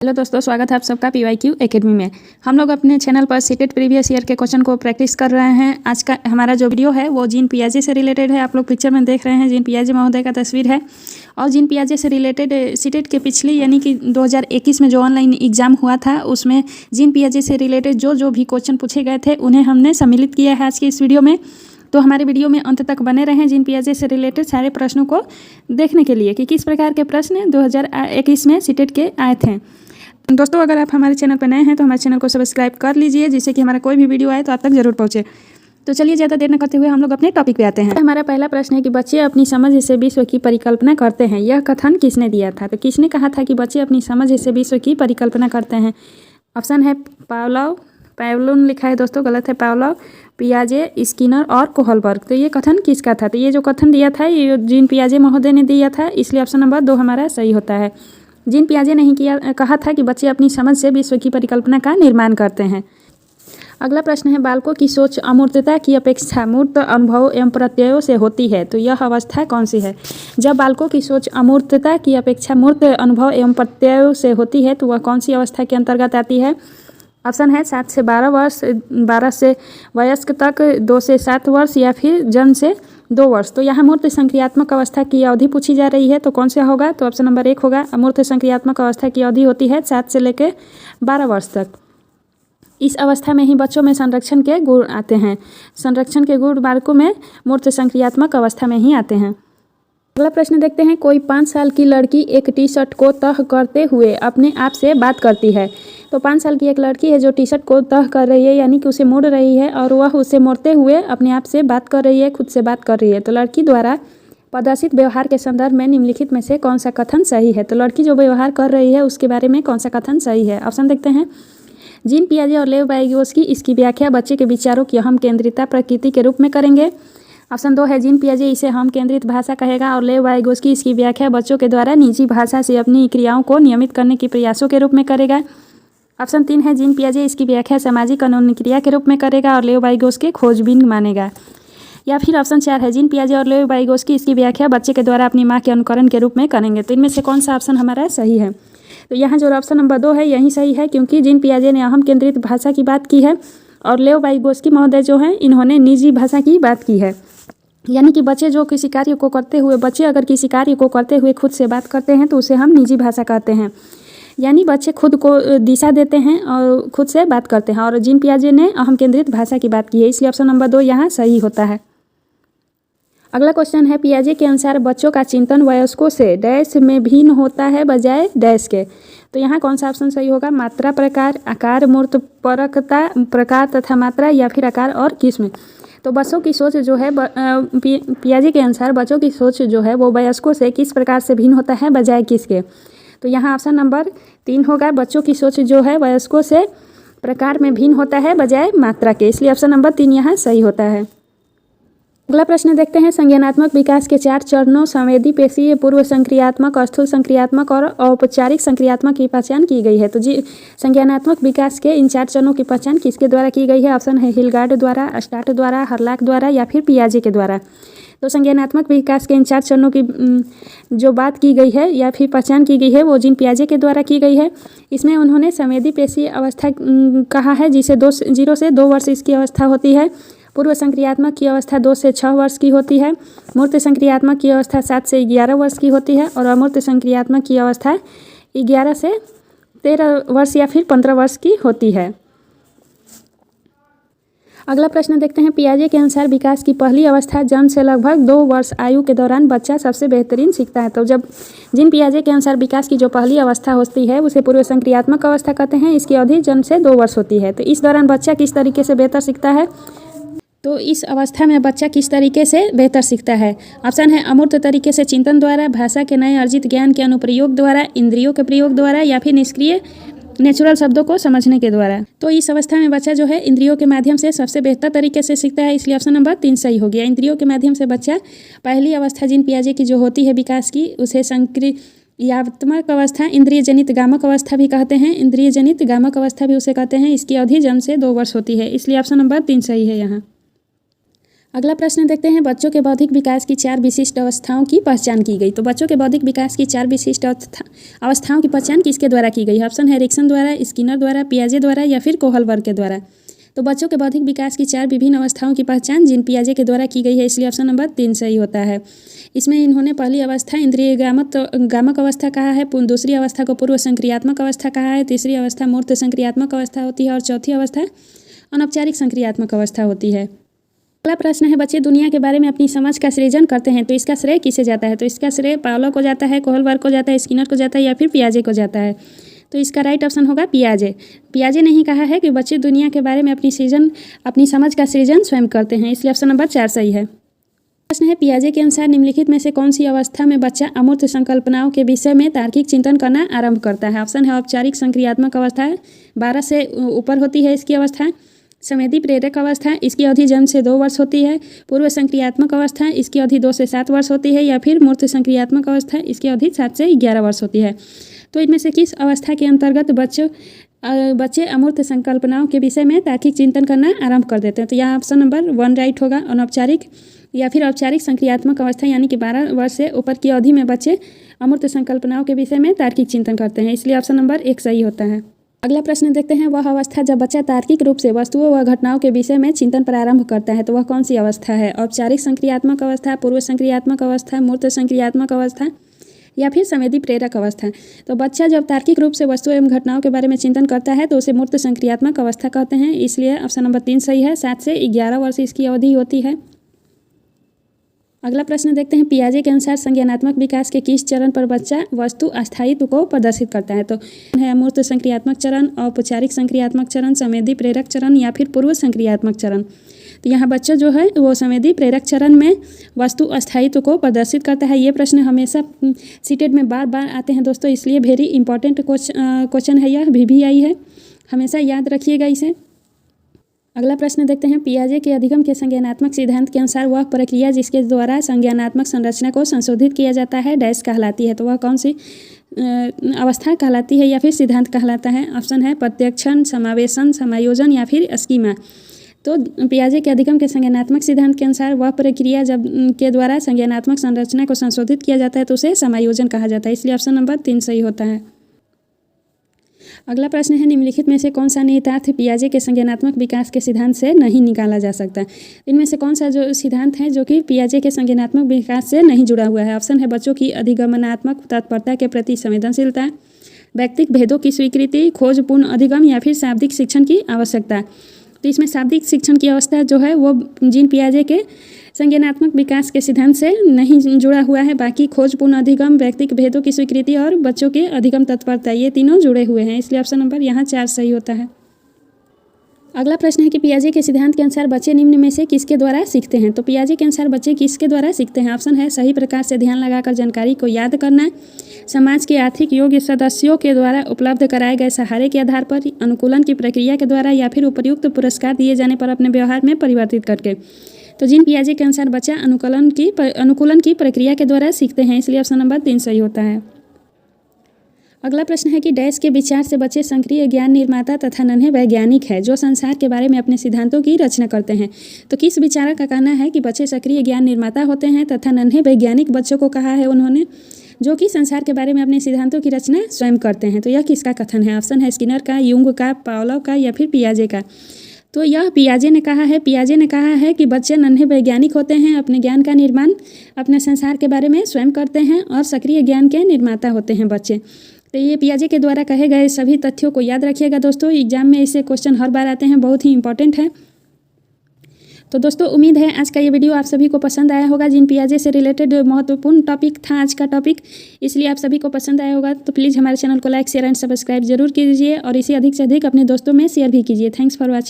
Hello दोस्तों, स्वागत है आप सबका PYQ एकेडमी में। हम लोग अपने चैनल पर सीटेट प्रीवियस ईयर के क्वेश्चन को प्रैक्टिस कर रहे हैं। आज का हमारा जो वीडियो है वो जीन पियाजे से रिलेटेड है। आप लोग पिक्चर में देख रहे हैं जीन पियाजे महोदय का तस्वीर है और जीन पियाजे से रिलेटेड सीटेट के पिछली यानी कि 2021 में जो ऑनलाइन एग्जाम हुआ था उसमें जीन पियाजे से रिलेटेड जो भी क्वेश्चन पूछे गए थे उन्हें हमने सम्मिलित किया है आज की इस वीडियो में। तो हमारे वीडियो में अंत तक बने रहें जीन पियाजे से रिलेटेड सारे प्रश्नों को देखने के लिए कि किस प्रकार के प्रश्न 2021 में सीटेट के आए थे। दोस्तों, अगर आप हमारे चैनल पर नए हैं तो हमारे चैनल को सब्सक्राइब कर लीजिए जिससे कि हमारा कोई भी वीडियो आए तो आप तक जरूर पहुंचे। तो चलिए ज़्यादा देर न करते हुए हम लोग अपने टॉपिक पे आते हैं। हमारा पहला प्रश्न है कि बच्चे अपनी समझ से विश्व की परिकल्पना करते हैं। यह कथन किसने दिया था? तो किसने कहा था कि बच्चे अपनी समझ से विश्व की परिकल्पना करते हैं? ऑप्शन है पावलोव लिखा है दोस्तों, गलत है। पावलोव, पियाजे, स्किनर और कोहलबर्ग। तो ये कथन किसका था? तो ये जो कथन दिया था ये जीन पियाजे महोदय ने दिया था, इसलिए ऑप्शन नंबर 2 हमारा सही होता है। जीन पियाजे ने ही कहा था कि बच्चे अपनी समझ से विश्व की परिकल्पना का निर्माण करते हैं। अगला प्रश्न है, बालकों की सोच अमूर्तता की अपेक्षा मूर्त अनुभव एवं प्रत्ययों से होती है। तो यह अवस्था कौन सी है? जब बालकों की सोच अमूर्तता की अपेक्षा मूर्त अनुभव एवं प्रत्ययों से होती है तो वह कौन सी अवस्था के अंतर्गत आती है? ऑप्शन है 7 से 12 वर्ष, 12 से वयस्क तक, 2 से 7 वर्ष या फिर जन्म से 2 वर्ष। तो यहाँ मूर्त संक्रियात्मक अवस्था की अवधि पूछी जा रही है तो कौन सा होगा? तो ऑप्शन नंबर 1 होगा। अमूर्त संक्रियात्मक अवस्था की अवधि होती है 7 से लेकर 12 वर्ष तक। इस अवस्था में ही बच्चों में संरक्षण के गुण आते हैं। संरक्षण के गुण बालकों में मूर्त संक्रियात्मक अवस्था में ही आते हैं। अगला प्रश्न देखते हैं, कोई 5 साल की लड़की एक टी शर्ट को तह करते हुए अपने आप से बात करती है। तो 5 साल की एक लड़की है जो टी शर्ट को तह कर रही है यानी कि उसे मोड़ रही है और वह उसे मोड़ते हुए अपने आप से बात कर रही है, खुद से बात कर रही है। तो लड़की द्वारा प्रदर्शित व्यवहार के संदर्भ में निम्नलिखित में से कौन सा कथन सही है? तो लड़की जो व्यवहार कर रही है उसके बारे में कौन सा कथन सही है? ऑप्शन देखते हैं, जीन पियाजे और लेव वाइगोस्की इसकी व्याख्या बच्चे के विचारों की अहम केंद्रिता प्रकृति के रूप में करेंगे। ऑप्शन 2 है, जीन पियाजे इसे हम केंद्रित भाषा कहेगा और लेव वाइगोस्की इसकी व्याख्या बच्चों के द्वारा निजी भाषा से अपनी क्रियाओं को नियमित करने के प्रयासों के रूप में करेगा। ऑप्शन 3 है, जीन पियाजे इसकी व्याख्या सामाजिक अनुक्रिया के रूप में करेगा और लेव वाइगोस्की खोजबीन मानेगा। या फिर ऑप्शन 4 है, जीन पियाजे और लेव वाइगोस्की इसकी व्याख्या बच्चे के द्वारा अपनी माँ के अनुकरण के रूप में करेंगे। तो इनमें से कौन सा ऑप्शन हमारा सही है? तो यहाँ जो ऑप्शन नंबर 2 है यही सही है क्योंकि जीन पियाजे ने अहम केंद्रित भाषा की बात की है और लेव वाइगोस्की महोदय जो हैं इन्होंने निजी भाषा की बात की है। यानी कि बच्चे जो किसी कार्य को करते हुए अगर किसी कार्य को करते हुए खुद से बात करते हैं तो उसे हम निजी भाषा कहते हैं। यानी बच्चे खुद को दिशा देते हैं और खुद से बात करते हैं और जीन पियाजे ने अहम केंद्रित भाषा की बात की है, इसलिए ऑप्शन नंबर 2 यहाँ सही होता है। अगला क्वेश्चन है, पियाजे के अनुसार बच्चों का चिंतन वयस्कों से डैश में भिन्न होता है बजाय डैश के। तो यहाँ कौन सा ऑप्शन सही होगा? मात्रा, प्रकार, आकार, मूर्त परकता, प्रकार तथा मात्रा या फिर आकार और किस्म। तो बच्चों की सोच जो है पियाजे के अनुसार बच्चों की सोच जो है वो वयस्कों से किस प्रकार से भिन्न होता है बजाय किसके? तो यहाँ ऑप्शन नंबर 3 होगा, बच्चों की सोच जो है वयस्कों से प्रकार में भिन्न होता है बजाय मात्रा के, इसलिए ऑप्शन नंबर 3 यहाँ सही होता है। अगला प्रश्न देखते हैं, संज्ञानात्मक विकास के 4 चरणों संवेदी, पेशीय, पूर्व संक्रियात्मक, स्थूल संक्रियात्मक और औपचारिक संक्रियात्मक की पहचान की गई है। तो संज्ञानात्मक विकास के इन 4 चरणों की पहचान किसके द्वारा की गई है? ऑप्शन है हिलगार्ड द्वारा, स्टार्ट द्वारा, हर्लाक द्वारा या फिर पियाजे के द्वारा। तो संज्ञानात्मक विकास के इन 4 चरणों की जो बात की गई है या फिर पहचान की गई है वो जीन पियाजे के द्वारा की गई है। इसमें उन्होंने संवेदी पेशीय अवस्था कहा है जिसे 0 से 2 वर्ष इसकी अवस्था होती है। पूर्व संक्रियात्मक की अवस्था 2 से 6 वर्ष की होती है। मूर्त संक्रियात्मक की अवस्था 7 से 11 वर्ष की होती है और अमूर्त संक्रियात्मक की अवस्था 11 से 13 वर्ष या फिर 15 वर्ष की होती है। अगला प्रश्न देखते हैं, पियाजे के अनुसार विकास की पहली अवस्था जन्म से लगभग 2 वर्ष आयु के दौरान बच्चा सबसे बेहतरीन सीखता है। तो जब जीन पियाजे के अनुसार विकास की जो पहली अवस्था होती है उसे पूर्व संक्रियात्मक अवस्था कहते हैं। इसकी अवधि जन्म से 2 वर्ष होती है। तो इस दौरान बच्चा किस तरीके से बेहतर सीखता है? तो इस अवस्था में बच्चा किस तरीके से बेहतर सीखता है? ऑप्शन है, अमूर्त तरीके से चिंतन द्वारा, भाषा के नए अर्जित ज्ञान के अनुप्रयोग द्वारा, इंद्रियों के प्रयोग द्वारा या फिर निष्क्रिय नेचुरल शब्दों को समझने के द्वारा। तो इस अवस्था में बच्चा जो है इंद्रियों के माध्यम से सबसे बेहतर तरीके से सीखता है, इसलिए ऑप्शन नंबर 3 सही हो गया। इंद्रियों के माध्यम से बच्चा पहली अवस्था जीन पियाजे की जो होती है विकास की उसे संक्रियात्मक अवस्था, इंद्रिय जनित गामक अवस्था भी कहते हैं। इंद्रिय जनित गामक अवस्था भी उसे कहते हैं। इसकी अवधि जन्म से 2 वर्ष होती है, इसलिए ऑप्शन नंबर 3 सही है यहाँ। अगला प्रश्न देखते हैं, बच्चों के बौद्धिक विकास की 4 विशिष्ट अवस्थाओं की पहचान की गई। तो बच्चों के बौद्धिक विकास की 4 विशिष्ट अवस्थाओं की पहचान किसके द्वारा की गई? ऑप्शन है एरिक्सन द्वारा, स्किनर द्वारा, पियाजे द्वारा या फिर कोहलबर्ग के द्वारा। तो बच्चों के बौद्धिक विकास की 4 विभिन्न अवस्थाओं की पहचान जीन पियाजे के द्वारा की गई है, इसलिए ऑप्शन नंबर 3 सही होता है। इसमें इन्होंने पहली अवस्था इंद्रिय गामक अवस्था कहा है, दूसरी अवस्था को पूर्व संक्रियात्मक अवस्था कहा है, तीसरी अवस्था मूर्त संक्रियात्मक अवस्था होती है और चौथी अवस्था अनौपचारिक संक्रियात्मक अवस्था होती है। अगला प्रश्न है, बच्चे दुनिया के बारे में अपनी समझ का सृजन करते हैं तो इसका श्रेय किसे जाता है? तो इसका श्रेय पावलोव को जाता है, कोहलबर्ग को जाता है, स्किनर को जाता है या फिर पियाजे को जाता है? तो इसका राइट ऑप्शन होगा पियाजे। पियाजे ने ही कहा है कि बच्चे दुनिया के बारे में अपनी समझ का सृजन स्वयं करते हैं, इसलिए ऑप्शन नंबर 4 सही है। प्रश्न है, पियाजे के अनुसार निम्नलिखित में से कौन सी अवस्था में बच्चा अमूर्त संकल्पनाओं के विषय में तार्किक चिंतन करना आरंभ करता है? ऑप्शन है औपचारिक संक्रियात्मक अवस्था, 12 से ऊपर होती है इसकी अवस्था, संवेदी प्रेरक अवस्था, इसकी अवधि जन्म से 2 वर्ष होती है, पूर्व संक्रियात्मक अवस्था, इसकी अवधि 2 से 7 वर्ष होती है, या फिर मूर्त संक्रियात्मक अवस्था, इसकी अवधि 7 से 11 वर्ष होती है। तो इनमें से किस अवस्था के अंतर्गत बच्चे अमूर्त संकल्पनाओं के विषय में तार्किक चिंतन करना आरंभ कर देते हैं? तो यहाँ ऑप्शन नंबर 1 राइट होगा, अनौपचारिक या फिर औपचारिक संक्रियात्मक अवस्था, यानी कि 12 वर्ष से ऊपर की अवधि में बच्चे अमूर्त संकल्पनाओं के विषय में तार्किक चिंतन करते हैं, इसलिए ऑप्शन नंबर 1 सही होता है। अगला प्रश्न देखते हैं, वह अवस्था जब बच्चा तार्किक रूप से वस्तुओं व घटनाओं के विषय में चिंतन प्रारंभ करता है तो वह कौन सी अवस्था है? औपचारिक संक्रियात्मक अवस्था, पूर्व संक्रियात्मक अवस्था, मूर्त संक्रियात्मक अवस्था या फिर संवेदी प्रेरक अवस्था? तो बच्चा जब तार्किक रूप से वस्तुओं एवं घटनाओं के बारे में चिंतन करता है तो उसे मूर्त संक्रियात्मक अवस्था कहते हैं, इसलिए ऑप्शन नंबर 3 सही है। 7 से 11 वर्ष इसकी अवधि होती है। अगला प्रश्न देखते हैं, पियाजे के अनुसार संज्ञानात्मक विकास के किस चरण पर बच्चा वस्तु अस्थायित्व को प्रदर्शित करता है? तो है अमूर्त संक्रियात्मक चरण, औपचारिक संक्रियात्मक चरण, संवेदी प्रेरक चरण या फिर पूर्व संक्रियात्मक चरण? तो यहाँ बच्चा जो है वो संवेदी प्रेरक चरण में वस्तु अस्थायित्व को प्रदर्शित करता है। ये प्रश्न हमेशा सीटेट में बार बार आते हैं दोस्तों, इसलिए वेरी इंपॉर्टेंट क्वेश्चन है, यह VVI है, हमेशा याद रखिएगा इसे। अगला प्रश्न देखते हैं, पियाजे के अधिगम के संज्ञानात्मक सिद्धांत के अनुसार वह प्रक्रिया जिसके द्वारा संज्ञानात्मक संरचना को संशोधित किया जाता है डैश कहलाती है? तो वह कौन सी अवस्था कहलाती है या फिर सिद्धांत कहलाता है? ऑप्शन है प्रत्यक्षण, समावेशन, समायोजन या फिर स्कीमा। तो पियाजे के अधिगम के संज्ञानात्मक सिद्धांत के अनुसार वह प्रक्रिया जब के द्वारा संज्ञानात्मक संरचना को संशोधित किया जाता है तो उसे समायोजन कहा जाता है, इसलिए ऑप्शन नंबर 3 सही होता है। अगला प्रश्न है, निम्नलिखित में से कौन सा निहितार्थ पियाजे के संज्ञानात्मक विकास के सिद्धांत से नहीं निकाला जा सकता? इनमें से कौन सा जो सिद्धांत है जो कि पियाजे के संज्ञानात्मक विकास से नहीं जुड़ा हुआ है? ऑप्शन है बच्चों की अधिगमनात्मक तत्परता के प्रति संवेदनशीलता, व्यक्तिगत भेदों की स्वीकृति, खोजपूर्ण अधिगम या फिर शाब्दिक शिक्षण की आवश्यकता? तो इसमें शाब्दिक शिक्षण की अवस्था जो है वो जीन पियाजे के संज्ञानात्मक विकास के सिद्धांत से नहीं जुड़ा हुआ है, बाकी खोजपूर्ण अधिगम, व्यक्तिगत भेदों की स्वीकृति और बच्चों के अधिगम तत्परता ये तीनों जुड़े हुए हैं, इसलिए ऑप्शन नंबर यहाँ 4 सही होता है। अगला प्रश्न है कि पियाजे के सिद्धांत के अनुसार बच्चे निम्न में से किसके द्वारा सीखते हैं? तो पियाजे के अनुसार बच्चे किसके द्वारा सीखते हैं? ऑप्शन है सही प्रकार से ध्यान लगाकर जानकारी को याद करना, समाज के आर्थिक योग्य सदस्यों के द्वारा उपलब्ध कराए गए सहारे के आधार पर, अनुकूलन की प्रक्रिया के द्वारा या फिर उपयुक्त पुरस्कार दिए जाने पर अपने व्यवहार में परिवर्तित करके। तो जीन पियाजे के अनुसार बच्चा अनुकूलन की प्रक्रिया के द्वारा सीखते हैं, इसलिए ऑप्शन नंबर 3 सही होता है। अगला प्रश्न है कि डैश के विचार से बच्चे सक्रिय ज्ञान निर्माता तथा नन्हे वैज्ञानिक है जो संसार के बारे में अपने सिद्धांतों की रचना करते हैं? तो किस विचारक का कहना है कि बच्चे सक्रिय ज्ञान निर्माता होते हैं तथा नन्हे वैज्ञानिक बच्चों को कहा है उन्होंने जो कि संसार के बारे में अपने सिद्धांतों की रचना स्वयं करते हैं? तो यह किसका कथन है? ऑप्शन है स्किनर का, युंग का, पावलोव का या फिर पियाजे का? तो यह पियाजे ने कहा है। पियाजे ने कहा है कि बच्चे नन्हे वैज्ञानिक होते हैं, अपने ज्ञान का निर्माण अपने संसार के बारे में स्वयं करते हैं और सक्रिय ज्ञान के निर्माता होते हैं बच्चे। तो ये पियाजे के द्वारा कहे गए सभी तथ्यों को याद रखिएगा दोस्तों, एग्जाम में इससे क्वेश्चन हर बार आते हैं, बहुत ही इंपॉर्टेंट है। तो दोस्तों उम्मीद है आज का ये वीडियो आप सभी को पसंद आया होगा। जीन पियाजे से रिलेटेड महत्वपूर्ण टॉपिक था आज का टॉपिक, इसलिए आप सभी को पसंद आया होगा। तो प्लीज़ हमारे चैनल को लाइक, शेयर एंड सब्सक्राइब जरूर कीजिए और इसे अधिक से अधिक अपने दोस्तों में शेयर भी कीजिए। Thanks for watching.